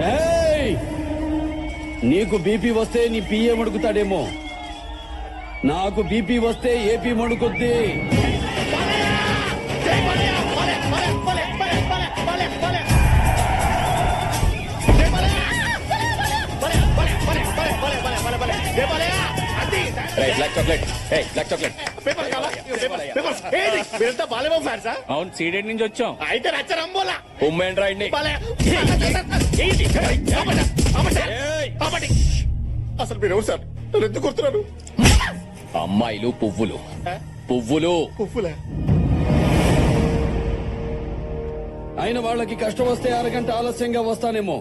ఏయ్! నీకు బీపీ వస్తే నీ పిఏ మడుకుతాడేమో, నాకు బీపీ వస్తే ఏపీ మడుకుద్ది. అవును, సీడెడ్ నుంచి వచ్చాం. అయితే రచ్చరంబోలా అసలు మీరు ఎవరు సార్? నన్ను ఎందుకు కొడుతున్నారు? అమ్మాయిలు పువ్వులు, పువ్వులు. పువ్వులే. అయిన వాళ్ళకి కష్టం వస్తే అరగంట ఆలస్యంగా వస్తానేమో,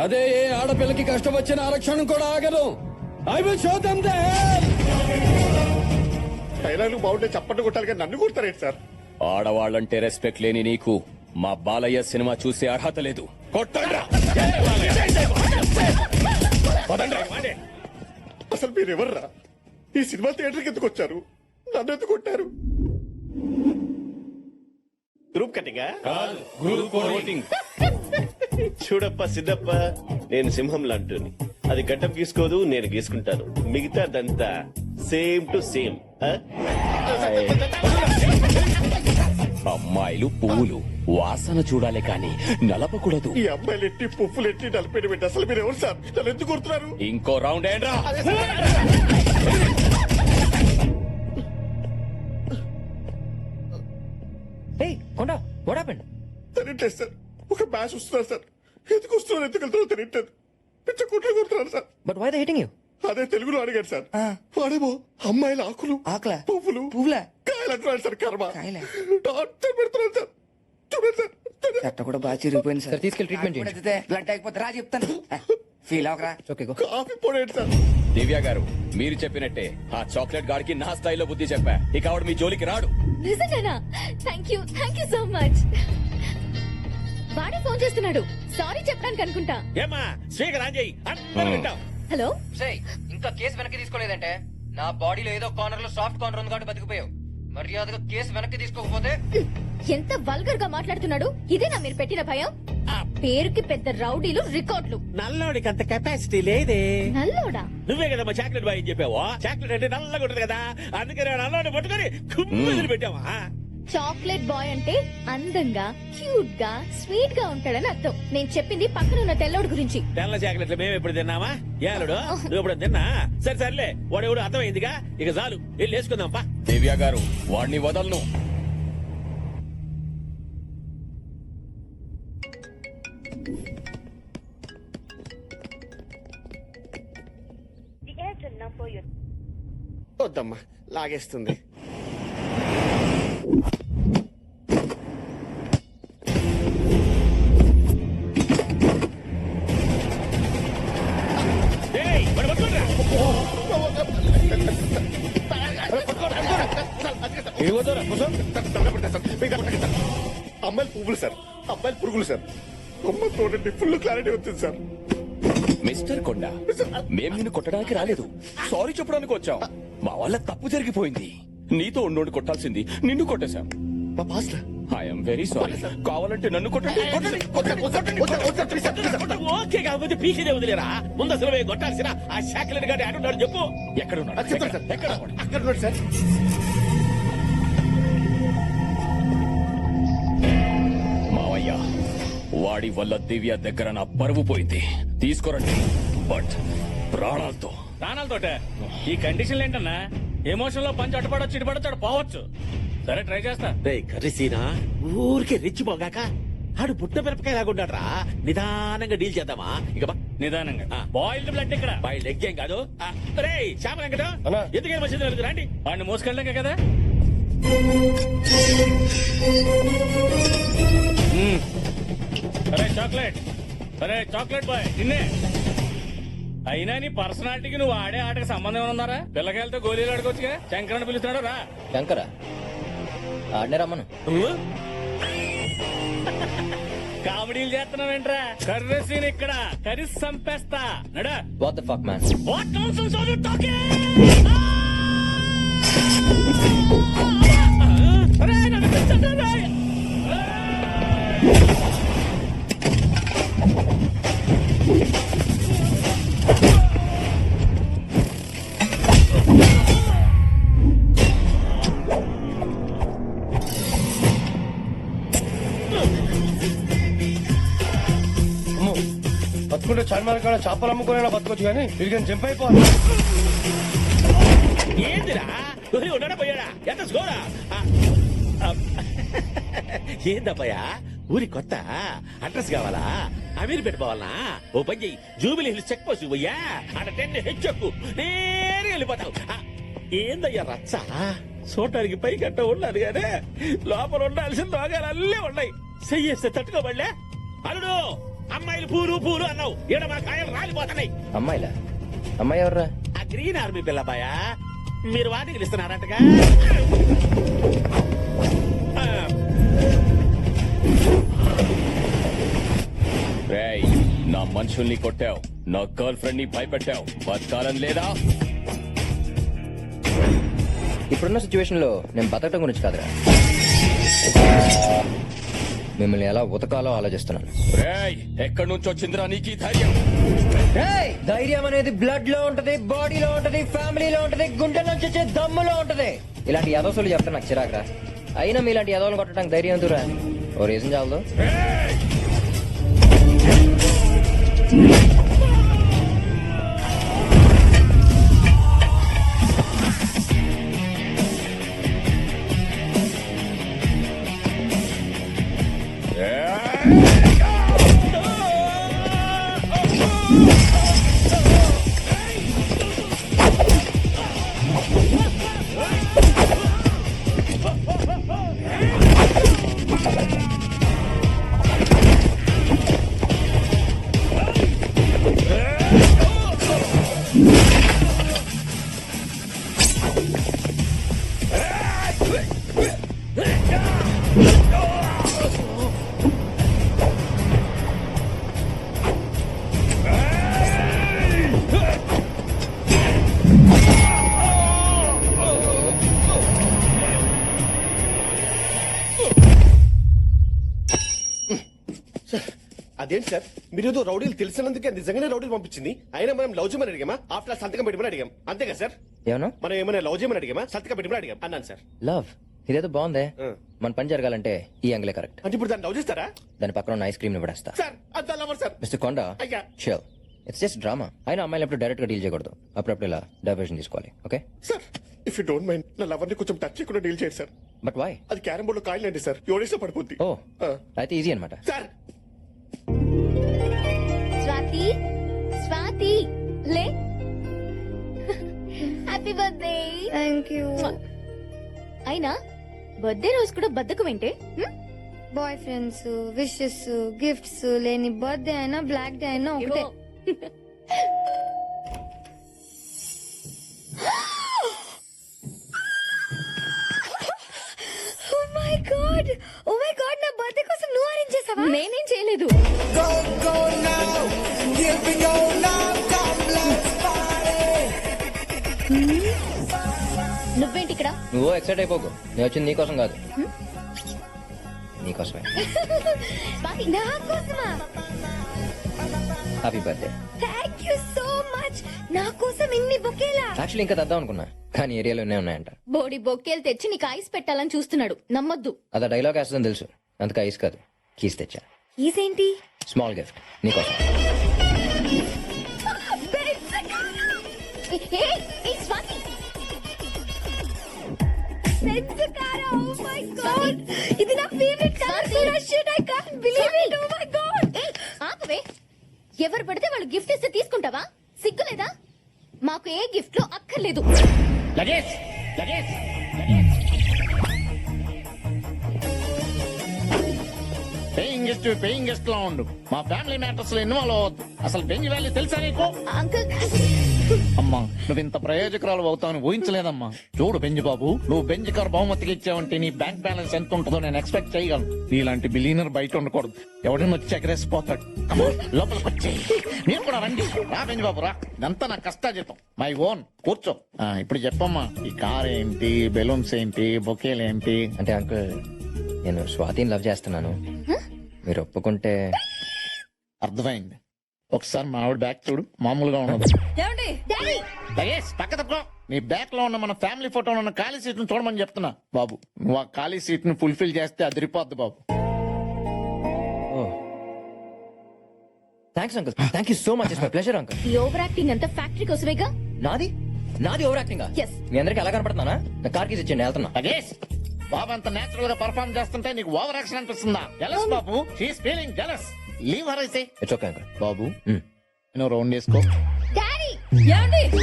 అదే ఏ ఆడపిల్లకి కష్టం వచ్చిన ఆరక్షణం కూడా ఆగదు. I will show them the hell. డైలాగులు బాగుంటే చప్పట్లు కొట్టాలి కానీ నన్ను కొడతారేంటి సార్? ఆడవాళ్ళంటే రెస్పెక్ట్ లేని నీకు మా బాలయ్య సినిమా చూసే అర్హత లేదు. కొట్టండ్రా. అసలు మీరు ఎవర్రా? ఈ సినిమా థియేటర్కి ఎందుకు వచ్చారు? నన్ను ఎందుకు కొట్టారు? గ్రూప్ కటింగా? చూడప్ప సిద్ధప్ప, నేను సింహం లాంటిని. అది గడ్డం గీసుకోదు, నేను గీసుకుంటాను. మిగతాదంతా సేమ్ టు సేమ్. అమ్మాయిలు పువ్వులు, వాసన చూడాలి కానీ నలపకూడదు. ఈ అమ్మాయిలు ఎట్టి పువ్వులు ఎట్టి నలిపేయడం ఏంటి? అసలు మీరు ఎవరు సార్? నన్ను ఎందుకు కొడుతున్నారు? ఇంకో రౌండ్ ఏంట్రా? తెలియట్లేదు సార్. ఒక మ్యాచ్ వస్తున్నారు సార్. ఎందుకు వస్తున్నారు, ఎందుకు వెళ్తున్నారో తెలియట్లేదు. పిచ్చ కుట్లు కొడుతున్నారు sir. But why they hitting you? అదే తెలుగులో అడిగారు సార్. వాడేమో అమ్మాయిల ఆకులు, ఆకులా? పువ్వులు, పువ్వులా? కాయలు అంటున్నాడు సార్. కర్మ కాయలా? డాక్టర్ పెడుతున్నాడు సార్. చూడండి సార్. చట్ట కూడా బాగా చిరిగిపోయింది సార్. తీసుకెళ్ళి ట్రీట్మెంట్ బ్లడ్ అయిపోతే రా చెప్తాను. ఫీల్ అవకరా. కాఫీ పొడేంటి సార్? దివ్య గారు, మీరు చెప్పినట్టే ఆ చాక్లెట్ గాడికి నా స్థాయిలో బుద్ధి చెప్పా. ఇక ఆవిడ మీ జోలికి రాడు. నిజంగానా? Thank you so much. వాడే ఫోన్ చేస్తున్నాడు. సారీ చెప్పడానికి అనుకుంటా. ఏమా స్పీకర్ ఆన్ చేయి, అందరూ వింటాం. హలో, ఇంకా కేసు వెనక్కి తీసుకోలేదంటే నా బాడీలో ఏదో కార్నర్ లో సాఫ్ట్ కార్నర్ ఉంది కాబట్టి బతికిపోయావు. మర్యాదగా కేసు వెనక్కి తీసుకోకపోతే. ఎంత వల్గర్ గా మాట్లాడుతున్నాడు. ఇదేనా మీరు పెట్టిన భయం? ఆ పేరుకి పెద్ద రౌడీలు, రికార్డులు. నల్లోడికి అంత కెపాసిటీ లేదే. నల్లోడా? నువ్వే కదా మా చాక్లెట్ బాయ్ అని చెప్పావా? చాక్లెట్ అంటే నల్లగా ఉంటది కదా, అందుకని నల్లోడి పట్టుకొని కుమ్మిదిలు పెట్టావా? చాక్లెట్ బాయ్ అంటే అందంగా, క్యూట్ గా, స్వీట్ గా ఉంటాడని అర్థం. నేను చెప్పింది పక్కన ఉన్న తెల్లోడు గురించి. తెల్ల చాక్లెట్లు మేము ఎప్పుడు తిన్నామా? ఏలుడు నువ్వు ఎప్పుడు తిన్నా? సరే సర్లే, వాడు ఎవడు అర్థమైందిగా, ఇక చాలు వెళ్ళి వేసుకుందాం పా. దివ్య గారు, వాడిని వదలను. వద్దమ్మా, లాగేస్తుంది. ఏయ్, వాడు పట్టుకోండిరా. అమ్మాయిలు పువ్వులు సార్, అమ్మాయిలు పురుగులు సార్. అమ్మ చూడండి, ఫుల్ క్లారిటీ వచ్చింది సార్. మిస్టర్ కొండ, మేం నిన్ను కొట్టడానికి రాలేదు, సారీ చెప్పడానికి వచ్చాం. మా వల్ల తప్పు జరిగిపోయింది. నీతో ఉన్నోడు కొట్టాల్సింది నిన్ను కొట్టేశాం. మా పాస్టర్. I'm very sorry. కావాలంటే నన్ను కొట్టండి. ఓకే కాకపోతే పీకేదే వదిలేరా. ముందు అసలు మేము కొట్టాల్సిన ఆ చాక్లెట్ గారి ఆడున్నాడు చెప్పు. ఎక్కడ ఉన్నాడు? చెప్తాను సార్. ఎక్కడ? అక్కడ ఉన్నాడు సార్. మావయ్య, వాడి వల్ల దివ్య దగ్గర నా పరువు పోయింది. తీసుకురండి, బట్ ప్రాణాలతో. ప్రాణాలతోట? ఈ కండిషన్ ఏంటన్నా? ఎమోషన్ లో పంచి అటుపడొచ్చు, ఇటుపడొచ్చు, పోవచ్చు. సరే ట్రై చేస్తా. కర్రీసీనా ఊరికే రెచ్చిపోగాక ఆడు పుట్ట మిరపకాయ లాగుంటాడ్రా. నిదానంగా డీల్ చేద్దామా? ఇక నిదానంగా. బాయిల్డ్ బ్లడ్ ఇక్కడ, బాయిల్డ్ ఎగ్ ఏం కాదు. శ్యామ వెంకటం, ఎందుకని మంచిది రండి. వాడిని మోసుకెళ్ళాక కదా. అరే చాక్లెట్, అరే చాక్లెట్ బాయ్, నిన్నే. అయినా నీ పర్సనాలిటీకి నువ్వు ఆడే ఆటకి సంబంధం ఏమన్నారా? పిల్లకాయలతో గోళీలు ఆడుకోవచ్చుగా. శంకరని పిలుస్తున్నాడు రా. శంకర ఆడనే రమ్మను. కామెడీలు చేస్తున్నావేంట్రా? కర్రీ సీన్ ఇక్కడ, కర్రీ సంపేస్తా. నడా. What the fuck man? What nonsense are you talking? అరే నన్ను పిచ్చండి. బతుకుంటే చార్మార్ కాడ చేపలు అమ్ముకునే బతకొచ్చు కానీ వీరికి జంప్ అయిపోవాలి. ఏందిరా ఉన్నాడా పోయాడా ఎంత స్కోరా ఏందబ్బయ్యా ఊరి కొత్త అడ్రస్ కావాలా అమీర్ పెట్టుకోవాలనా ఓ పని చెయ్యి జూబిలీ హిల్స్ చెక్ పోస్ట్ పోయ్యా అక్కడ 10 హెచ్చెక్కు నేరుగా వెళ్ళిపోతావు ఏందయ్యా రచ్చ చూడటానికి పై గట్ట ఉన్నది కానీ లోపల ఉండాల్సిన రోగాలు అల్లే ఉన్నాయి చెయ్యేస్తే తట్టుకోబడలే అల్లుడు అమ్మాయిలు పూలు పూలు అన్నావు ఈడ మా కాయలు రాలిపోతున్నాయి. అమ్మాయిలా? అమ్మాయి ఎవర్రా? ఆ గ్రీన్ ఆర్మీ పిల్లబాయా మీరు వాటికి ఇస్తున్నారంటగా. రేయ్, నా మనుషుల్ని కొట్టావు, నా గర్ల్ ఫ్రెండ్ ని భయపెట్టావు, బతకాలని లేదా? ఇప్పుడున్న సిచ్యువేషన్ లో నేను బతకటం గురించి కాదురా, మిమ్మల్ని ఎలా ఉతకాలో ఆలోచిస్తున్నాను. రేయ్, ఎక్కడి నుంచి వచ్చిందిరా నీకు ఈ ధైర్యం? ధైర్యం అనేది బ్లడ్ లో ఉంటది, బాడీలో ఉంటది, ఫ్యామిలీలో ఉంటది, గుండెల నుంచి వచ్చే దమ్ములో ఉంటది. ఇలాంటి యదోసులు చెప్తే నాకు చిరాకురా. అయినా మీలాంటి యదోలు కొట్టడానికి ధైర్యం ఎందుకురా? ఓ రీజన్ చాలదు. అదేంటి సార్ మీరు ఏదో రౌడీలు తెలిసినందుకే నిజంగానే రౌడీలు పంపించింది. అయినా మనం లవ్ చేయమని అడిగామా ఆఫ్టర్ సంతకం పెట్టమని అడిగాం అంతేగా సార్? ఏమన్నా మనం ఏమైనా లవ్ చేయమని అడిగామా సంతకం పెట్టమని అడిగాం అన్నాను సార్. లవ్ ఇదేదో బాగుందే. మన పని జరగాలంటే ఈ యాంగిలే కరెక్ట్. అంటే ఇప్పుడు దాన్ని లవ్ చేస్తారా? దాని పక్కన ఉన్న ఐస్ క్రీమ్ ని పడేస్తా. సార్ అంత లవర్ సార్. మిస్టర్ కొండ, అయ్యా. చిల్. It's just drama. అయినా అమ్మాయిలు ఎప్పుడు డైరెక్ట్ గా డీల్ చేయకూడదు, అప్పుడప్పుడు ఇలా డైవర్షన్ తీసుకోవాలి. Okay sir if you don't mind నా లవర్ ని కొంచెం టచ్ చేయకుండా డీల్ చేయండి సార్. But why? అది క్యారం బోర్డు కాయిల్ అండి సార్, ఎవరిష్టం పడిపోద్ది. ఓ అయితే ఈజీ అనమాట. సార్ స్వాతి, స్వాతి లే. Happy birthday. Thank you. అయినా బర్త్డే రోజు కూడా బద్దకం ఏంటే? బాయ్ ఫ్రెండ్స్, విషెస్, గిఫ్ట్స్ లేని బర్త్డే అయినా బ్లాక్ డే అయినా ఒకటే. ఓ మై గాడ్, నా బర్త్డే కోసం నువ్వు అరేంజ్ చేసావా? నేనేం చేయలేదు. నువ్వేంటి ఇక్కడ? నువ్వు ఎక్సైట్ అయిపోకు, నేను వచ్చింది నీకోసం కాదు, నీకోసమే. స్వాతి, నా కోసమా? Happy birthday. Thank you so much. నా కోసం ఇన్ని బొకేలా? యాక్చువల్లీ ఇంకా తెద్దాం అనుకున్నా, కానీ ఏరియాలో ఉన్నాయంట. బోడి బొక్కేలు తెచ్చి నీకు ఐస్ పెట్టాలని చూస్తున్నాడు, నమ్మొద్దు. అదా డైలాగ్ వేస్తుందని తెలుసు, అందుకే ఐస్ కాదు కీస్ తెచ్చా. ఈసేంటి? స్మాల్ గిఫ్ట్ నీకోసం. ఏయ్, ఏయ్, స్వాతి. ఇది నా favourite colour. Shit, I can't believe it. Oh my god. ఆపవే. ఎవరు పడితే వాళ్ళు గిఫ్ట్ ఇస్తే తీసుకుంటావా? సిగ్గులేదా? మాకు ఏ గిఫ్ట్ లో అక్కర్లేదు. లగేజ్ లగేజ్ పేయింగ్ గెస్ట్ లా ఉండు. మా ఫ్యామిలీ మ్యాటర్స్ లో ఇన్వాల్వ్ అవ్వద్దు. అసలు బెంజ్ వ్యాలీ తెలుసా నీకు? అంకుల్, అమ్మా నువ్వు ఇంత ప్రయోజకురాలు అవుతావని ఊహించలేదమ్మా. చూడు బెంజ్ బాబు, నువ్వు బెంజ్ కార్ బహుమతికి ఇచ్చావంటే నీ బ్యాంక్ బ్యాలెన్స్ ఎంత ఉంటుందో నేను ఎక్స్పెక్ట్ చేయగలను. నీలాంటి బిలీనర్ బయట ఉండకూడదు, ఎవడైనా వచ్చి ఎగరేసిపోతాడు. అమ్మా లోపలికి వచ్చేయి. మీరు కూడా రండి. రా బెంజ్ బాబు రా, ఇదంతా నా కష్టాజీతం, మై ఓన్. కూర్చో. ఇప్పుడు చెప్పమ్మా, ఈ కార్ ఏంటి, బెలూన్స్ ఏంటి, బొకేలు ఏంటి? అంటే అంకుల్, నేను స్వాతిని లవ్ చేస్తున్నాను, మీరు ఒప్పుకుంటే. అర్థమైంది. ఒకసారి మా ఆవిడ బ్యాక్ చూడు, మామూలుగా ఉండదు. లగేజ్ పక్క తప్పుకో. నీ బ్యాక్ లో ఉన్న మన ఫ్యామిలీ ఫోటోలో ఉన్న ఖాళీ సీట్ ను చూడమని చెప్తున్నా. బాబు నువ్వు ఆ ఖాళీ సీట్ ను ఫుల్ఫిల్ చేస్తే అదిరిపోద్ది బాబు. Oh thanks uncle, thank you so much, it's my pleasure uncle. ఈ ఓవర్ యాక్టింగ్ అంతా ఫ్యాక్టరీ కోసమేగా. నాది నాది ఓవర్ యాక్టింగ్. Yes. మీ అందరికి ఎలా కనపడుతున్నానా? నా కార్ కీస్ ఇచ్చేయండి, వెళ్తున్నా. లగేష్ బాబు అంత నేచురల్ గా పర్ఫార్మ్ చేస్తుంటే నీకు ఓవర్ యాక్షన్ అనిపిస్తుందా? జలస్ బాబు, she's feeling jealous. Leave her అయితే. It's okay uncle. బాబు నువ్వు రౌండ్ వేసుకో. డాడీ లగేష్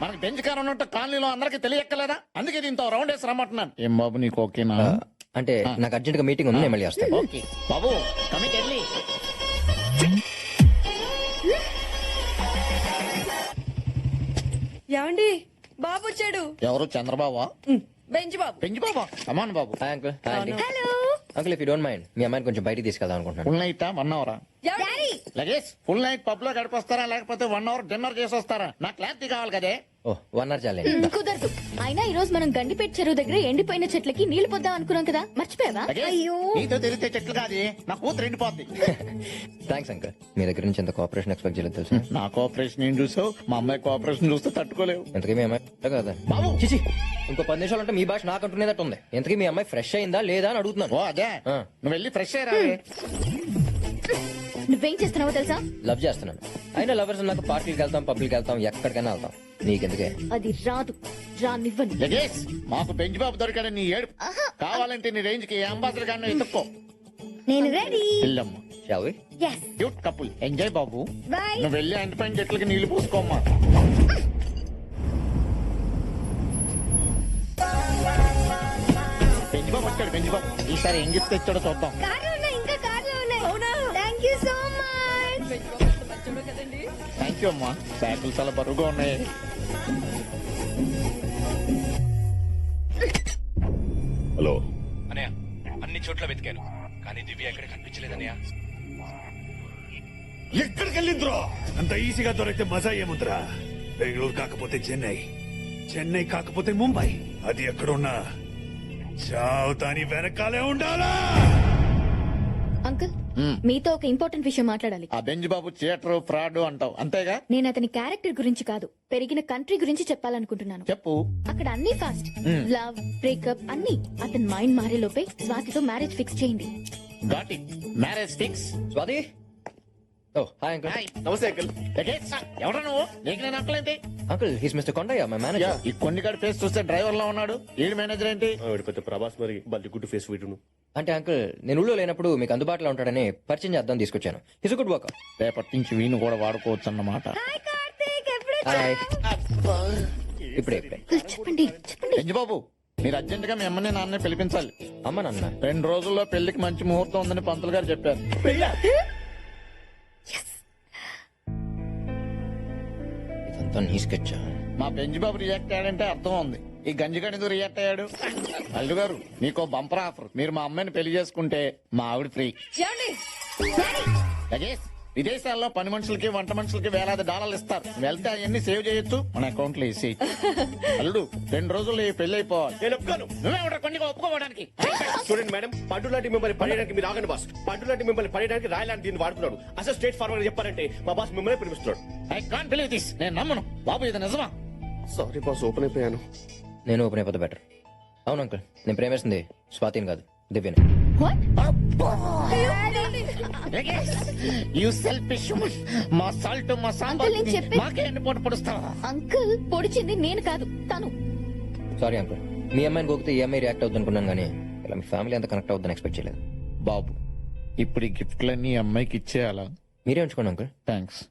మనకి బెంచ్ కార్ ఉన్నట్టు కాలనీలో అందరికి తెలియక్కలేదా? అందుకే దీంతో రౌండ్ వేసి రమ్మంటున్నాను. ఏం బాబు నీకు ఓకేనా? అంటే నాకు అర్జెంట్ గా మీటింగ్ ఉంది, నేను మళ్ళీ వస్తాను. ఓకే బాబు కమిట్ వెళ్ళి. ఏమండి బాబు వచ్చాడు. ఎవరు? చంద్రబాబు? బెంచ్ బాబు. పెంచి బాబా అమ్మాను బాబు. Hi uncle. హాయ్ అండి. Hello uncle, if you don't mind, మీ అమ్మాయిని కొంచెం బయటికి తీసుకెళ్దాం అనుకుంటున్నాను. ఫుల్ నైట్ 1 అవరా? Daddy. Lagesh full night pub లో గడిపొస్తారా లేకపోతే 1 అవర్ డిన్నర్ చేసి వస్తారా? నాకు క్లారిటీ కావాలి కదే. ఓ 1 అవర్ చాలే. కుదరదు. అయినా ఈ రోజు మనం గండిపేట చెరువు దగ్గర ఎండిపోయిన చెట్లకి నీళ్లు పొద్దాం అనుకున్నాం కదా, మర్చిపోయావా? లగేష్, అయ్యో. నీతో తిరిగితే చెట్లు కాదు, నా కూతురు ఎండిపోద్ది. థ్యాంక్స్ అంకుల్, మీ దగ్గర నుంచి ఎంత కోఆపరేషన్ ఎక్స్పెక్ట్ చేయలేదు తెలుసు. నా కోఆపరేషన్ ఏం చూసావు? మా అమ్మాయి కోఆపరేషన్ చూస్తే తట్టుకోలేవు. ఎంతకీ మీ అమ్మాయి కదా బాబు. చిచి, ఇంకో 10 నిమిషాలు అంటే మీ భాష నాకు అంటున్నదట్టు ఉంది. ఎంతకీ మీ అమ్మాయి ఫ్రెష్ అయిందా లేదా అని అడుగుతున్నాను. ఓ అదే, ఆ. నువ్వు వెళ్ళి ఫ్రెష్ అయ్యరా. నువ్వేం చేస్తున్నావో తెలుసా? లవ్ చేస్తున్నాను. అయినా లవర్స్ నాకు పార్టీకి వెళ్తాం, పబ్లిక్ వెళ్తాం, ఎక్కడికైనా వెళ్తాం. నీకెందుకే? అది రాదు, రానివ్వను. లగేష్ మాకు బెంచ్ బాబు దొరికాడని నీ ఏడు. కావాలంటే నీ రేంజ్ కి అంబాసిడర్ గారిని ఎత్తుక్కో. నేను రెడీ. వెళ్ళమ్మా. Shall we? Yes. Cute couple, enjoy బాబు. బాయ్. నువ్వు వెళ్ళి ఎండిపోయిన చెట్లకి నీళ్లు పోసుకోమ్మా. బెంచ్ బాబు వచ్చాడు, బెంచ్ బాబు. ఈసారి ఏం గిఫ్ట్ తెచ్చాడో చూద్దాం. కార్లో ఉన్నాయి, ఇంకా కార్లో ఉన్నాయి. అవునా? Thank you so much. Thank you అమ్మా. బ్యాగులు చాలా బరువుగా ఉన్నాయి. హలో, అనయ్య అన్ని చోట్ల వెతికాను కానీ దివ్య ఎక్కడ కనిపించలేదన్నయ్య. ఎక్కడికి వెళ్ళిందిరా? అంత ఈజీగా దొరికితే మజా ఏముందిరా? బెంగళూరు కాకపోతే చెన్నై, చెన్నై కాకపోతే ముంబై, అది ఎక్కడున్నా చావు తాని వెనకాలే ఉండాలా? అంకుల్, మీతో ఒక ఇంపార్టెంట్ విషయం మాట్లాడాలి. ఆ బెంచ్ బాబు థియేటర్ ఫ్రాడ్ అంటావు అంతేగా? నేను అతని క్యారెక్టర్ గురించి కాదు, పెరిగిన కంట్రీ గురించి చెప్పాలనుకుంటున్నాను. చెప్పు. అక్కడ అన్ని ఫాస్ట్, లవ్, బ్రేకప్ అన్ని. అతని మైండ్ మారే లోపే స్వాతితో మ్యారేజ్ ఫిక్స్ చేయండి. Got it. Marriage fix. Swathi. Oh hi uncle. నమస్తే అంకుల్. ఎవరా నువ్వు? నీకు నేను అంకుల్ ఏంటి? Uncle, he's mister Kondaiah, my manager. ఈ కొండిగాడి ఫేస్ చూస్తే డ్రైవర్ లా ఉన్నాడు. ఈడు మేనేజర్ ఏంటి? పెద్ద ప్రభాస్ మరి బల్లి గుడ్డు ఫేస్ వీడును. అంటే అంకుల్, నేను ఊళ్ళో లేనప్పుడు మీకు అందుబాటులో ఉంటాడని పరిచయం చేద్దాం తీసుకొచ్చాను. His good work. రేపటి నుంచి వీణు కూడా వాడుకోవచ్చు అన్నమాట. హాయ్ కార్తీక్, ఎప్పుడు హాయ్. ఇప్పుడే చెప్పండి చెప్పండి. బెంచ్ బాబు, మీరు అర్జెంట్ గా మీ అమ్మని నాన్నే పిలిపించాలి. అమ్మ నాన్న 2 రోజుల్లో పెళ్లికి మంచి ముహూర్తం ఉందని పంతులు గారు చెప్పారు. ఇదంతా నీ స్కెచ్. మా బెంచ్ బాబు రియాక్ట్ అయ్యాడంటే అర్థం ఉంది. ఈ గంజిగాడు ఎందుకు రియాక్ట్ అయ్యాడు? అల్లు గారు, మీకో బంపర్ ఆఫర్. మీరు మా అమ్మాయిని పెళ్లి చేసుకుంటే మా ఆవిడ ఫ్రీ. లగేష్, విదేశాల్లో పని మనుషులకి వంట మనుషులకి వేలాది డాలర్లు ఇస్తారు. వెళ్తే అవన్నీ సేవ్ చేయొచ్చు, మన అకౌంట్ లో వేసి. అల్లుడు, 2 రోజుల్లో ఈ పెళ్లి అయిపోవాలి. నేను ఒప్పుకోను. నువ్వే కొన్ని ఒప్పుకోవడానికి. చూడండి మేడం, పండు లాంటి మిమ్మల్ని పడేయడానికి మీరు ఆగండి బాస్. పండు లాంటి మిమ్మల్ని పడేయడానికి రాయ్ లాంటి దీన్ని వాడుతున్నాడు. అసలు స్ట్రేట్ ఫార్వర్డ్ చెప్పారంటే మా బాస్ మిమ్మల్ని పిలుస్తున్నాడు. I can't believe this. నేను నమ్మను. బాబు, ఇది నిజమా? సారీ బాస్, ఓపెన్ అయిపోయాను. నేను ఓపెన్ అయిపోతే బెటర్. అవును అంకుల్, నేను ప్రేమిస్తుంది స్వాతిని కాదు, దివ్యని. What? You selfish. మా సాల్ట్ మా సాంబార్ Uncle, నేను చెప్పే- మాకే ఎండిపోటు పొడుస్తావా? అంకుల్, పొడిచింది నేను కాదు, తను. సారీ అంకుల్, మీ అమ్మాయిని గోకితే ఈ అమ్మాయి రియాక్ట్ అవుతుంది అనుకున్నాను కానీ ఇలా మీ ఫ్యామిలీ అంత కనెక్ట్ అవుతుందని ఎక్స్పెక్ట్ చేయలేదు. బాబు, ఇప్పుడు ఈ గిఫ్ట్లన్నీ ఈ అమ్మాయికి ఇచ్చేయాలా? మీరే ఉంచుకోండి అంకుల్. థ్యాంక్స్.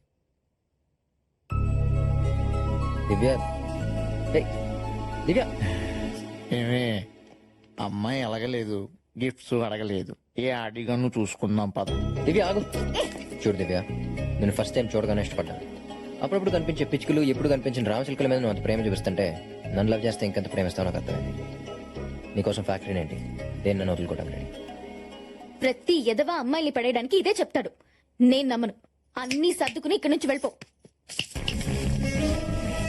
దివ్య. ఏయ్, దివ్య. ఏమే, అమ్మాయి అడగలేదు, గిఫ్ట్స్ అడగలేదు. ఏ అడిగను చూసుకుందాం పద. దివ్య ఆగు. చూడు దివ్య, నేను ఫస్ట్ టైం చూడగానే ఇష్టపడ్డాను. అప్పుడప్పుడు కనిపించే పిచ్చుకలు, ఎప్పుడు కనిపించిన రామచిలుకల మీద నువ్వు అంత ప్రేమ చూపిస్తుంటే నన్ను లవ్ చేస్తే ఇంకెంత ప్రేమిస్తావు నాకు అర్థమైంది. నీకోసం ఫ్యాక్టరీ ఏంటి, దేన్ని నన్ను వదులుకోవడం రెడీ. ప్రతి ఎదవ అమ్మాయిని పడేయడానికి ఇదే చెప్తాడు. నేను నమ్మను. అన్ని సర్దుకుని ఇక్కడి నుంచి వెళ్ళిపో.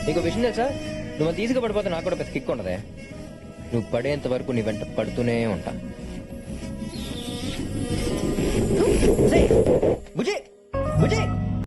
నీకు విషయం తెలుసా, నువ్వు అంత ఈజీగా పడిపోతే నాకు కూడా పెద్ద కిక్ ఉండదే. నువ్వు పడేంత వరకు నీ వెంట పడుతూనే ఉంటా.